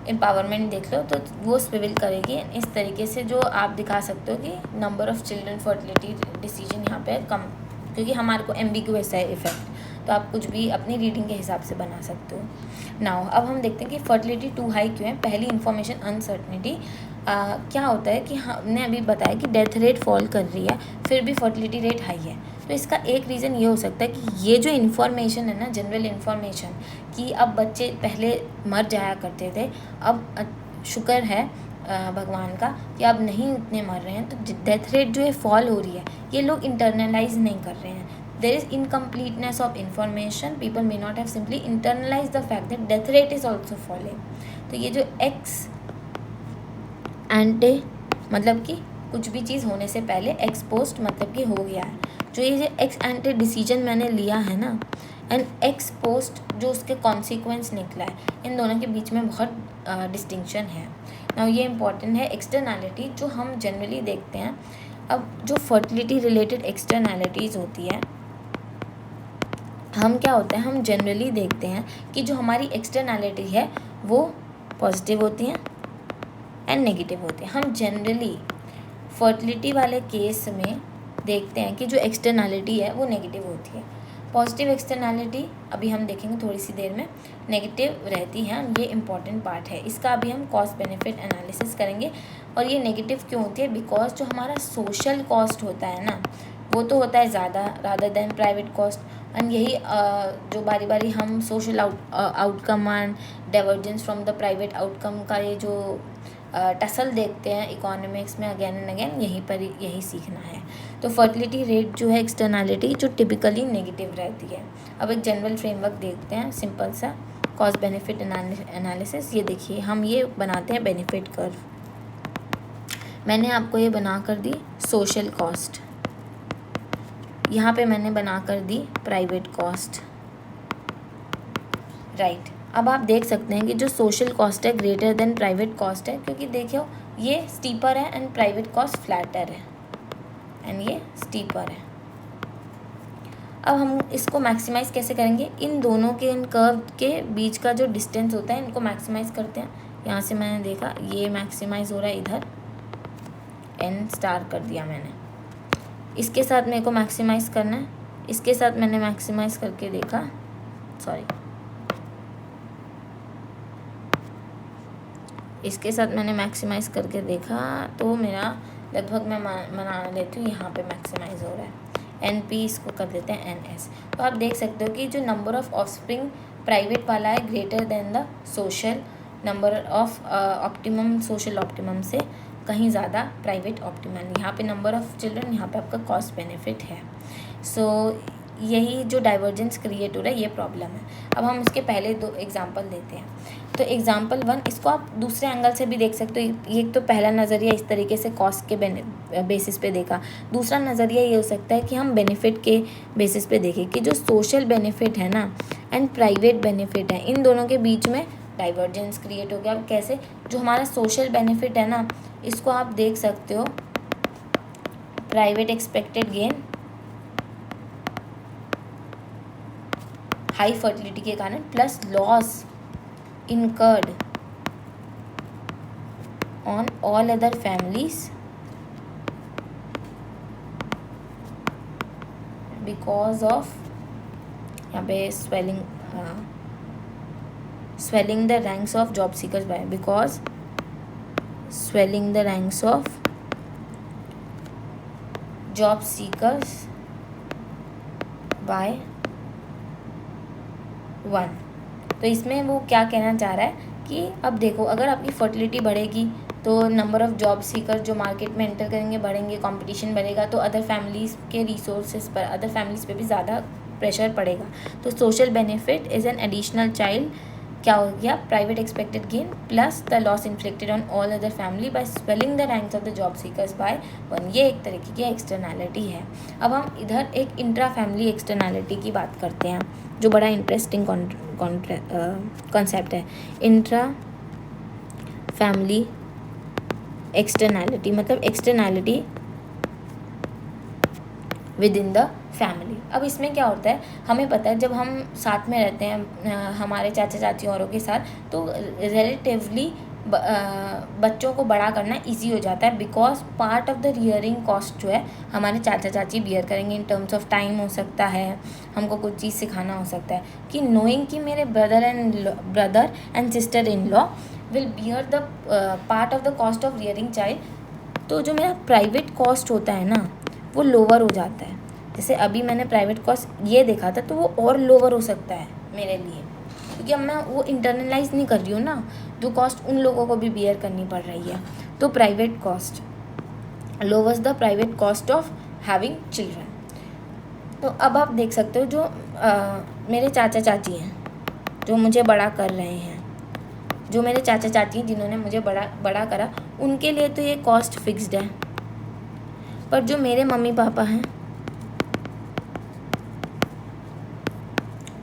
S1: एम्पावरमेंट देख लो, तो वो स्विवल करेगी इस तरीके से। जो आप दिखा सकते हो कि number of children fertility decision यहाँ पे कम, क्योंकि हमारे को एम्बिगुअस है इफेक्ट, तो आप कुछ भी अपनी रीडिंग के हिसाब से बना सकते हो। नाउ अब हम देखते हैं कि फर्टिलिटी टू हाई क्यों है। पहली इन्फॉर्मेशन अनसर्टनिटी। क्या होता है कि हमने अभी बताया कि डेथ रेट फॉल कर रही है, फिर भी फर्टिलिटी रेट हाई है, तो इसका एक रीज़न ये हो सकता है कि ये जो इन्फॉर्मेशन है ना, जनरल इन्फॉर्मेशन कि अब बच्चे पहले मर जाया करते थे, अब शुक्र है भगवान का कि अब नहीं उतने मर रहे हैं, तो डेथ रेट जो है फॉल हो रही है, ये लोग इंटरनलाइज नहीं कर रहे हैं। There is incompleteness of information. People may not have simply internalized the fact that death rate is also falling. तो ये जो ex ante मतलब कि कुछ भी चीज़ होने से पहले, ex post मतलब कि हो गया है, जो ये जो ex ante डिसीजन मैंने लिया है ना, एंड ex post जो उसके कॉन्सिक्वेंस निकला है, इन दोनों के बीच में बहुत डिस्टिंक्शन है। नाउ ये इम्पॉर्टेंट है। एक्सटर्नैलिटी जो हम जनरली देखते हैं, अब जो फर्टिलिटी रिलेटेड एक्सटर्नैलिटीज़ होती है, हम क्या होता है, हम जनरली देखते हैं कि जो हमारी एक्सटर्नैलिटी है वो पॉजिटिव होती हैं एंड नेगेटिव होती हैं। हम जनरली फर्टिलिटी वाले केस में देखते हैं कि जो एक्सटर्नैलिटी है वो नेगेटिव होती है। पॉजिटिव एक्सटर्नैलिटी अभी हम देखेंगे थोड़ी सी देर में, नेगेटिव रहती है। ये इंपॉर्टेंट पार्ट है, इसका अभी हम कॉस्ट बेनिफिट एनालिसिस करेंगे। और ये नेगेटिव क्यों होती है? बिकॉज जो हमारा सोशल कॉस्ट होता है ना, वो तो होता है ज़्यादा rather than private cost. And यही जो बारी बारी हम social outcome and divergence from the private outcome का ये जो टसल देखते हैं इकोनॉमिक्स में अगेन एंड अगेन, यहीं पर यही सीखना है। तो फर्टिलिटी रेट जो है एक्सटर्नैलिटी जो टिपिकली नेगेटिव रहती है। अब एक जनरल फ्रेमवर्क देखते हैं सिंपल सा, कॉस्ट बेनिफिट एनालिसिस। ये देखिए हम ये बनाते हैं बेनिफिट कर्व। मैंने आपको ये बना कर दी सोशल कॉस्ट, यहाँ पे मैंने बना कर दी प्राइवेट कॉस्ट, राइट। अब आप देख सकते हैं कि जो सोशल कॉस्ट है ग्रेटर देन प्राइवेट कॉस्ट है, क्योंकि देखियो ये स्टीपर है एंड प्राइवेट कॉस्ट फ्लैटर है एंड ये स्टीपर है। अब हम इसको मैक्सिमाइज़ कैसे करेंगे? इन दोनों के, इन कर्व के बीच का जो डिस्टेंस होता है इनको मैक्सिमाइज़ करते हैं। यहाँ से मैंने देखा ये मैक्सिमाइज़ हो रहा है, इधर एन स्टार कर दिया मैंने। इसके साथ मेरे को मैक्सिमाइज़ करना है, इसके साथ मैंने मैक्सिमाइज़ करके देखा, सॉरी इसके साथ मैंने मैक्सिमाइज़ करके देखा तो मेरा लगभग मैं मना लेती हूँ यहाँ पे मैक्सिमाइज़ हो रहा है। एन पी इसको कर देते हैं एन एस। तो आप देख सकते हो कि जो नंबर ऑफ़ ऑफस्प्रिंग प्राइवेट वाला है greater than the social number of optimum, social optimum से कहीं ज़्यादा प्राइवेट ऑप्टिमम। यहाँ पे नंबर ऑफ़ चिल्ड्रन, यहाँ पे आपका कॉस्ट बेनिफिट है। सो यही जो डाइवर्जेंस क्रिएट हो रहा है ये प्रॉब्लम है। अब हम इसके पहले दो एग्जांपल देते हैं। तो एग्जांपल 1, इसको आप दूसरे एंगल से भी देख सकते हो। ये तो पहला नज़रिया इस तरीके से कॉस्ट के बेसिस पे देखा। दूसरा नज़रिया ये हो सकता है कि हम बेनिफिट के बेसिस पे देखें कि जो सोशल बेनिफिट है ना एंड प्राइवेट बेनिफिट है, इन दोनों के बीच में डाइवर्जेंस क्रिएट हो गया। अब कैसे? जो हमारा सोशल बेनिफिट है ना, इसको आप देख सकते हो private expected gain high fertility के कारण plus loss incurred on all other families because of यहाँ पे swelling the ranks of job seekers by, because swelling the ranks of job seekers by 1। तो इसमें वो क्या कहना चाह रहा है कि अब देखो, अगर आपकी फर्टिलिटी बढ़ेगी तो नंबर ऑफ़ जॉब सीकर जो मार्केट में एंटर करेंगे बढ़ेंगे, कंपटीशन बढ़ेगा, तो अदर फैमिलीज़ के रिसोर्सेज पर, अदर फैमिलीज़ पे भी ज़्यादा प्रेशर पड़ेगा। तो social benefit is an additional child, क्या हो गया? Private expected gain plus the loss inflicted on all other family by swelling the ranks of the job seekers by 1। ये एक तरीके की एक्सटर्नैलिटी है। अब हम इधर एक इंट्रा फैमिली एक्सटर्नैलिटी की बात करते हैं, जो बड़ा इंटरेस्टिंग कॉन्सेप्ट है। इंट्रा फैमिली एक्सटर्नैलिटी मतलब externality with in the family. अब इसमें क्या होता है, हमें पता है जब हम साथ में रहते हैं हमारे चाचा चाची औरों के साथ, तो रिलेटिवली बच्चों को बड़ा करना इजी हो जाता है, because part of the rearing cost जो है हमारे चाचा चाची बियर करेंगे। इन टर्म्स ऑफ टाइम हो सकता है, हमको कुछ चीज़ सिखाना हो सकता है कि नोइंग कि मेरे brother and sister in law will bear the part of the cost of rearing child. तो जो मेरा प्राइवेट कॉस्ट होता है ना वो लोअर हो जाता है। जैसे अभी मैंने प्राइवेट कॉस्ट ये देखा था तो वो और लोअर हो सकता है मेरे लिए, क्योंकि अब मैं वो इंटरनलाइज नहीं कर रही हूँ ना, जो कॉस्ट उन लोगों को भी बियर करनी पड़ रही है। तो private cost louvers the private cost of having children. तो अब आप देख सकते हो जो मेरे चाचा चाची हैं जो मुझे बड़ा कर रहे हैं, जो मेरे चाचा चाची हैं जिन्होंने मुझे बड़ा करा, उनके लिए तो ये कॉस्ट फिक्स्ड है। पर जो मेरे मम्मी पापा हैं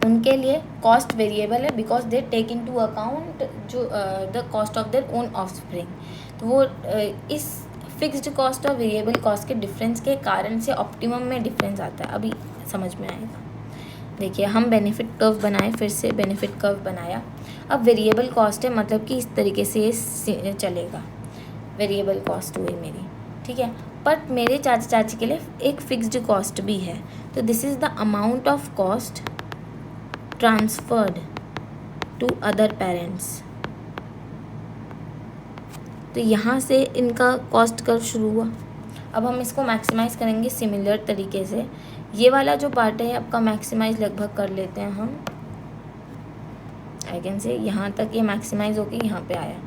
S1: उनके लिए कॉस्ट वेरिएबल है because they take into account जो the cost of their own offspring. तो वो इस फिक्स्ड कॉस्ट और वेरिएबल कॉस्ट के डिफरेंस के कारण से ऑप्टिमम में डिफरेंस आता है। अभी समझ में आएगा। देखिए हम बेनिफिट कर्व बनाए, फिर से बेनिफिट कर्व बनाया। अब वेरिएबल कॉस्ट है, मतलब कि इस तरीके से ये चलेगा, वेरिएबल कॉस्ट हुई मेरी, ठीक है। बट मेरे चाचा चाची के लिए एक फिक्स्ड कॉस्ट भी है। तो this is the amount of cost transferred to other parents. तो यहाँ से इनका कॉस्ट कर्व शुरू हुआ। अब हम इसको मैक्सिमाइज़ करेंगे सिमिलर तरीके से। ये वाला जो पार्ट है आपका मैक्सिमाइज़ लगभग कर लेते हैं हम। आई कैन से यहाँ तक ये मैक्सिमाइज़ होके यहाँ पे आया,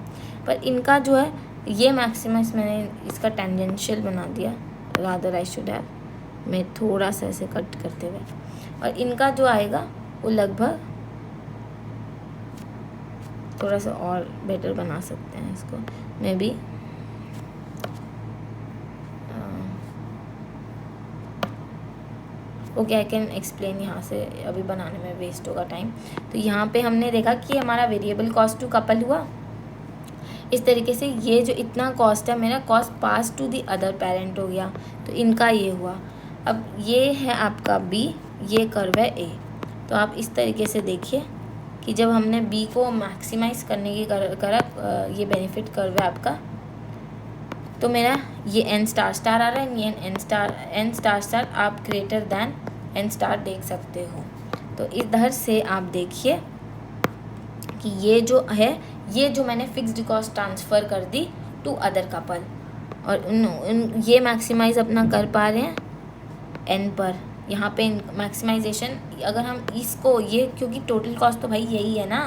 S1: पर इनका जो है ये मैक्सिमाइज़ मैंने इसका टेंजेंशियल बना दिया, रादर आई शुड हैव, मैं थोड़ा सा ऐसे कट करते हुए। और इनका जो आएगा वो लगभग थोड़ा सा और बेटर बना सकते हैं इसको may be. Okay, I can explain यहाँ से, अभी बनाने में वेस्ट होगा टाइम। तो यहाँ पे हमने देखा कि हमारा वेरिएबल कॉस्ट टू कपल हुआ। इस तरीके से ये जो इतना कॉस्ट है मेरा cost pass to the other parent हो गया, तो इनका ये हुआ। अब ये है आपका बी, ये कर्व है ए। तो आप इस तरीके से देखिए कि जब हमने बी को मैक्सिमाइज़ करने की करा ये बेनिफिट कर्व है आपका, तो मेरा ये एन स्टार स्टार आ रहा है, ये एन स्टार स्टार आप ग्रेटर दैन एन स्टार देख सकते हो। तो इधर से आप देखिए कि ये जो है, ये जो मैंने फिक्स्ड कॉस्ट ट्रांसफ़र कर दी टू अदर कपल, और ये मैक्सिमाइज़ अपना कर पा रहे हैं एन पर। यहाँ पे मैक्सिमाइजेशन अगर हम इसको ये, क्योंकि टोटल कॉस्ट तो भाई यही है ना,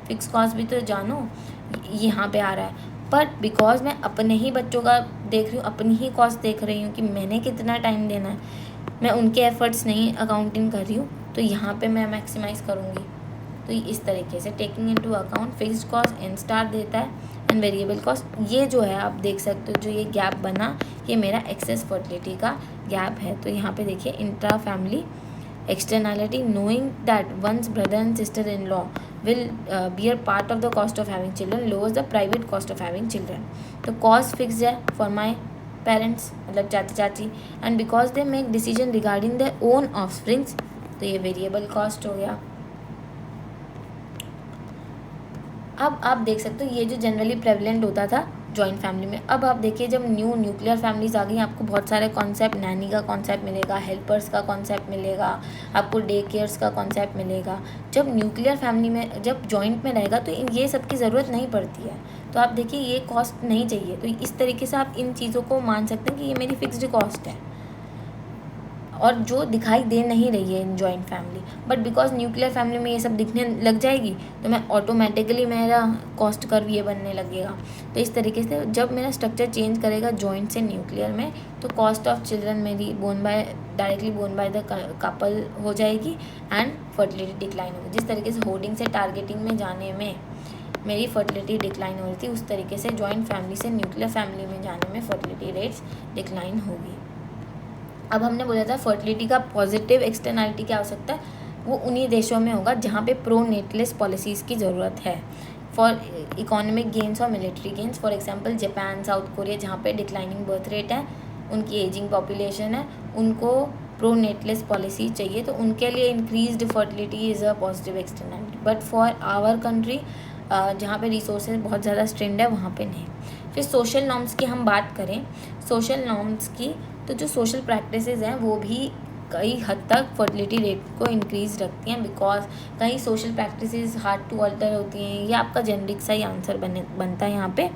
S1: फिक्स कॉस्ट भी तो जानो यहाँ पे आ रहा है। बट बिकॉज मैं अपने ही बच्चों का देख रही हूँ, अपनी ही कॉस्ट देख रही हूँ कि मैंने कितना टाइम देना है, मैं उनके एफर्ट्स नहीं अकाउंटिंग कर रही हूँ, तो यहाँ पे मैं मैक्सिमाइज़ करूँगी। तो इस तरीके से taking into account fixed cost N star देता है एंड वेरिएबल कॉस्ट। ये जो है आप देख सकते हो, जो ये गैप बना ये मेरा एक्सेस फर्टिलिटी का गैप है। तो यहाँ पे देखिए intra family externality, knowing that once brother and sister in law will bear part of the cost of having children lowers the private cost of having children. तो cost fixed है for my parents, मतलब चाचा चाची, and because they make decision regarding their own offsprings, तो ये variable cost हो गया। अब आप देख सकते हो ये जो जनरली प्रेवलेंट होता था जॉइंट फैमिली में, अब आप देखिए जब न्यूक्लियर फैमिलीज आ गई, आपको बहुत सारे कॉन्सेप्ट, नैनी का कॉन्सेप्ट मिलेगा, हेल्पर्स का कॉन्सेप्ट मिलेगा, आपको डे केयर्स का कॉन्सेप्ट मिलेगा। जब न्यूक्लियर फैमिली में, जब जॉइंट में रहेगा तो ये सब की ज़रूरत नहीं पड़ती है। तो आप देखिए ये कॉस्ट नहीं चाहिए, तो इस तरीके से आप इन चीज़ों को मान सकते हैं कि ये मेरी फिक्स्ड कॉस्ट है और जो दिखाई दे नहीं रही है in joint family. But because nuclear family में ये सब दिखने लग जाएगी तो मैं ऑटोमेटिकली मेरा कॉस्ट कर्व ये बनने लगेगा। तो इस तरीके से जब मेरा स्ट्रक्चर चेंज करेगा जॉइंट से न्यूक्लियर में, तो कॉस्ट ऑफ चिल्ड्रन मेरी directly borne by the couple हो जाएगी एंड फर्टिलिटी डिक्लाइन होगी। जिस तरीके से होर्डिंग से टारगेटिंग में जाने में मेरी फर्टिलिटी डिक्लाइन हो रही थी, उस तरीके से जॉइंट फैमिली से न्यूक्लियर फैमिली में जाने में फर्टिलिटी रेट्स डिक्लाइन होगी। अब हमने बोला था फर्टिलिटी का पॉजिटिव एक्सटर्नैलिटी क्या हो सकता है, वो उन्हीं देशों में होगा जहाँ पे प्रो नेटलेस पॉलिसीज़ की ज़रूरत है फॉर इकोनॉमिक गेन्स और military gains. For example Japan, south Korea, जहाँ पे डिक्लाइनिंग बर्थ रेट है, उनकी एजिंग पॉपुलेशन है, उनको प्रो नेटलेस पॉलिसी चाहिए, तो उनके लिए increased fertility is a positive externality. But for our country जहाँ पे रिसोर्सेज बहुत ज़्यादा स्ट्रेंड है वहाँ पे नहीं। फिर सोशल नॉर्म्स की हम बात करें, सोशल नॉर्म्स की, तो जो सोशल प्रैक्टिसेस हैं वो भी कई हद तक फर्टिलिटी रेट को इंक्रीज रखती हैं, बिकॉज कई social practices hard to alter होती हैं। ये आपका जेनरिक सा ही आंसर बनता है यहाँ पे।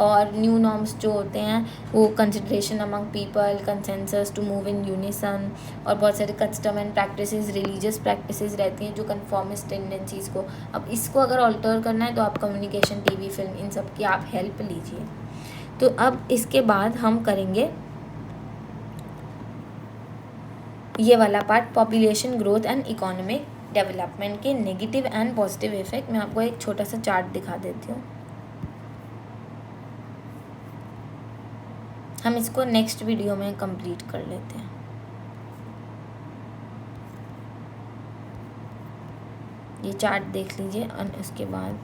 S1: और न्यू नॉर्म्स जो होते हैं वो consideration among people, consensus to move in unison, और बहुत सारे custom and practices, religious practices रहती हैं जो कन्फॉर्मिस्ट टेंडेंसीज़ को, अब इसको अगर अल्टर करना है तो आप कम्युनिकेशन, टीवी, फिल्म, इन सब की आप हेल्प लीजिए। तो अब इसके बाद हम करेंगे ये वाला part, population growth and economic development के नेगेटिव एंड पॉजिटिव इफेक्ट। मैं आपको एक छोटा सा चार्ट दिखा देती हूँ। हम इसको नेक्स्ट वीडियो में कंप्लीट कर लेते हैं। ये चार्ट देख लीजिए और उसके बाद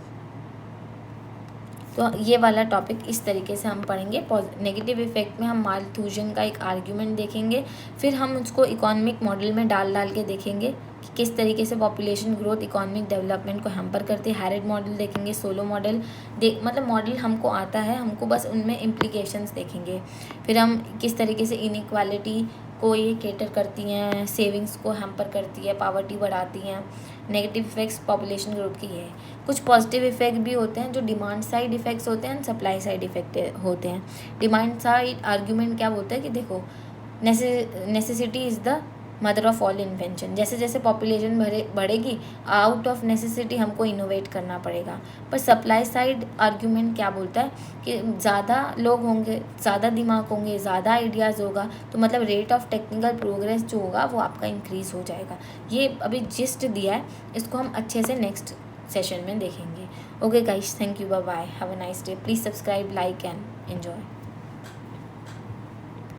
S1: तो ये वाला टॉपिक इस तरीके से हम पढ़ेंगे। नेगेटिव इफेक्ट में हम माल्थूजन का एक आर्ग्यूमेंट देखेंगे, फिर हम उसको इकोनॉमिक मॉडल में डाल के देखेंगे कि किस तरीके से पॉपुलेशन ग्रोथ इकोनॉमिक डेवलपमेंट को हैम्पर करती है। हैरेड मॉडल देखेंगे, सोलो मॉडल मतलब मॉडल हमको आता है, हमको बस उनमें इम्प्लीकेशंस देखेंगे। फिर हम किस तरीके से इनइक्वालिटी को ये केटर करती हैं, सेविंग्स को हैम्पर करती है, पावर्टी बढ़ाती हैं। नेगेटिव इफेक्ट्स पॉपुलेशन ग्रोथ की है। कुछ पॉजिटिव इफेक्ट भी होते हैं जो डिमांड साइड इफेक्ट्स होते हैं, सप्लाई साइड इफेक्ट होते हैं। डिमांड साइड आर्ग्यूमेंट क्या बोलता है कि देखो necessity is the mother of all invention. जैसे जैसे पॉपुलेशन बढ़ेगी, आउट ऑफ नेसेसिटी हमको इनोवेट करना पड़ेगा। पर सप्लाई साइड आर्ग्यूमेंट क्या बोलता है कि ज़्यादा लोग होंगे, ज़्यादा दिमाग होंगे, ज़्यादा आइडियाज़ होगा, तो मतलब रेट ऑफ टेक्निकल प्रोग्रेस जो होगा वो आपका इंक्रीज़ हो जाएगा। ये अभी जिस्ट दिया है, इसको हम अच्छे से नेक्स्ट सेशन में देखेंगे। Okay guys, thank you, bye bye, have a nice day. Please subscribe, like and enjoy.